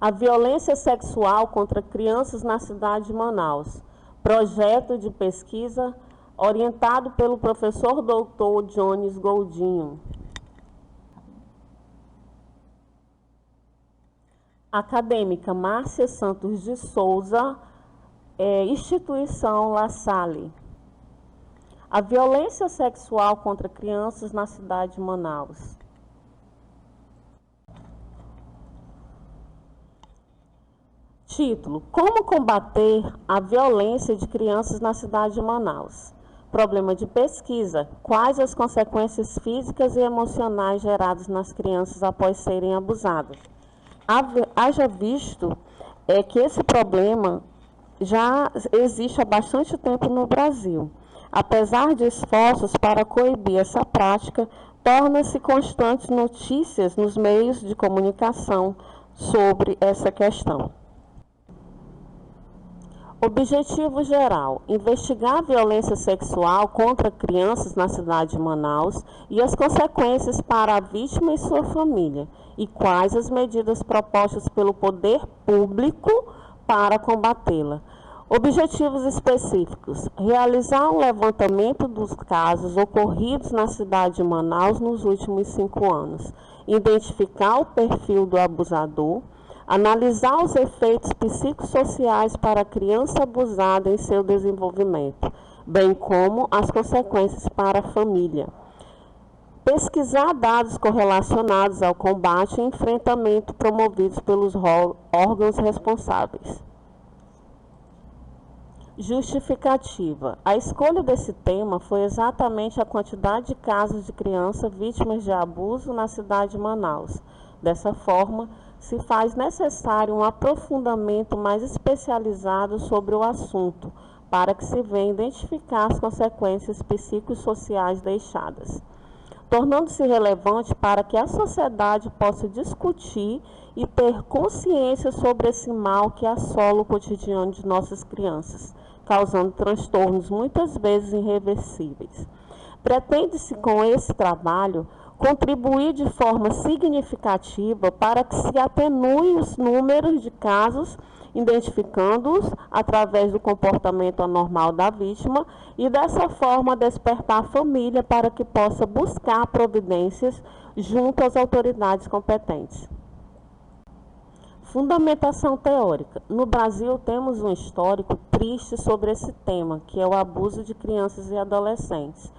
A violência sexual contra crianças na cidade de Manaus. Projeto de pesquisa orientado pelo professor doutor Jones Goldinho. Acadêmica Márcia Santos de Souza, Instituição La Salle. A violência sexual contra crianças na cidade de Manaus. Título: Como combater a violência de crianças na cidade de Manaus? Problema de pesquisa: quais as consequências físicas e emocionais geradas nas crianças após serem abusadas? Haja visto que esse problema já existe há bastante tempo no Brasil. Apesar de esforços para coibir essa prática, tornam-se constantes notícias nos meios de comunicação sobre essa questão. Objetivo geral: investigar a violência sexual contra crianças na cidade de Manaus e as consequências para a vítima e sua família, e quais as medidas propostas pelo poder público para combatê-la. Objetivos específicos: realizar um levantamento dos casos ocorridos na cidade de Manaus nos últimos 5 anos, identificar o perfil do abusador, analisar os efeitos psicossociais para a criança abusada em seu desenvolvimento, bem como as consequências para a família. Pesquisar dados correlacionados ao combate e enfrentamento promovidos pelos órgãos responsáveis. Justificativa: a escolha desse tema foi exatamente a quantidade de casos de crianças vítimas de abuso na cidade de Manaus. Dessa forma, se faz necessário um aprofundamento mais especializado sobre o assunto, para que se venha identificar as consequências psicossociais deixadas, tornando-se relevante para que a sociedade possa discutir e ter consciência sobre esse mal que assola o cotidiano de nossas crianças, causando transtornos muitas vezes irreversíveis. Pretende-se, com esse trabalho, contribuir de forma significativa para que se atenue os números de casos, identificando-os através do comportamento anormal da vítima e, dessa forma, despertar a família para que possa buscar providências junto às autoridades competentes. Fundamentação teórica. No Brasil, temos um histórico triste sobre esse tema, que é o abuso de crianças e adolescentes.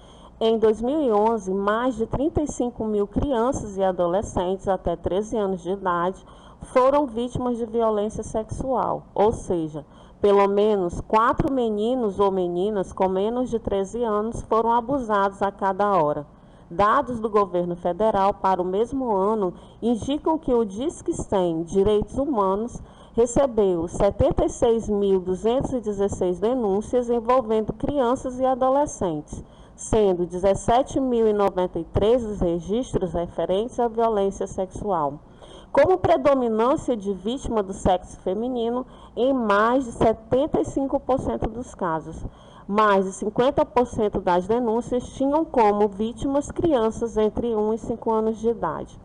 Em 2011, mais de 35 mil crianças e adolescentes até 13 anos de idade foram vítimas de violência sexual, ou seja, pelo menos 4 meninos ou meninas com menos de 13 anos foram abusados a cada hora. Dados do governo federal para o mesmo ano indicam que o Disque 100 Direitos Humanos recebeu 76.216 denúncias envolvendo crianças e adolescentes, sendo 17.093 os registros referentes à violência sexual, como predominância de vítima do sexo feminino em mais de 75% dos casos. Mais de 50% das denúncias tinham como vítimas crianças entre 1 e 5 anos de idade.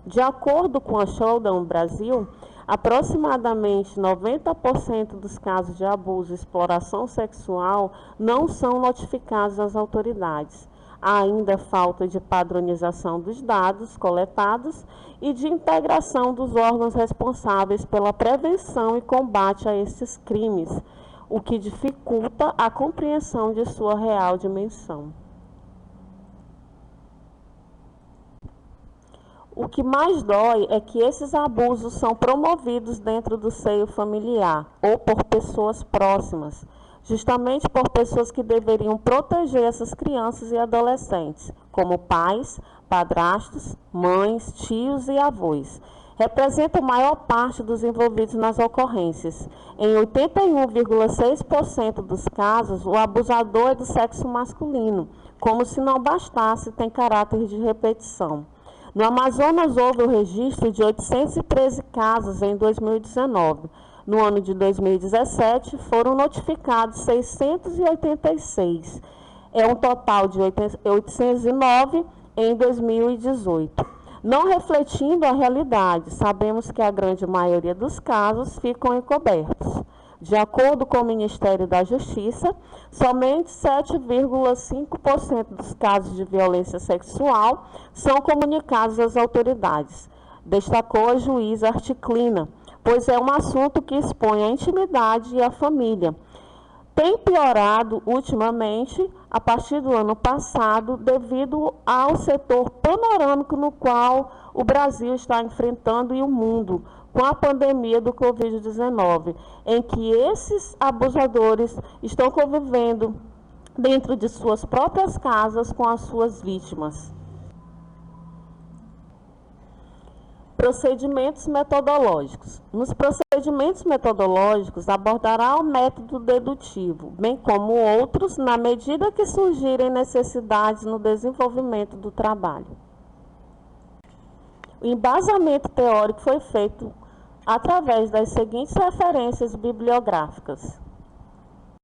De acordo com a Showdown Brasil, aproximadamente 90% dos casos de abuso e exploração sexual não são notificados às autoridades. Há ainda falta de padronização dos dados coletados e de integração dos órgãos responsáveis pela prevenção e combate a esses crimes, o que dificulta a compreensão de sua real dimensão. O que mais dói é que esses abusos são promovidos dentro do seio familiar ou por pessoas próximas, justamente por pessoas que deveriam proteger essas crianças e adolescentes, como pais, padrastos, mães, tios e avós. Representa a maior parte dos envolvidos nas ocorrências. Em 81,6% dos casos, o abusador é do sexo masculino. Como se não bastasse, tem caráter de repetição. No Amazonas, houve o registro de 813 casos em 2019. No ano de 2017, foram notificados 686. É um total de 809 em 2018. não refletindo a realidade. Sabemos que a grande maioria dos casos ficam encobertos. De acordo com o Ministério da Justiça, somente 7,5% dos casos de violência sexual são comunicados às autoridades, destacou a juíza Articlina, pois é um assunto que expõe a intimidade e a família. Tem piorado ultimamente, a partir do ano passado, devido ao setor panorâmico no qual o Brasil está enfrentando e o mundo, com a pandemia do Covid-19, em que esses abusadores estão convivendo dentro de suas próprias casas com as suas vítimas. Procedimentos metodológicos. Nos procedimentos metodológicos, abordará o método dedutivo, bem como outros, na medida que surgirem necessidades no desenvolvimento do trabalho. O embasamento teórico foi feito através das seguintes referências bibliográficas.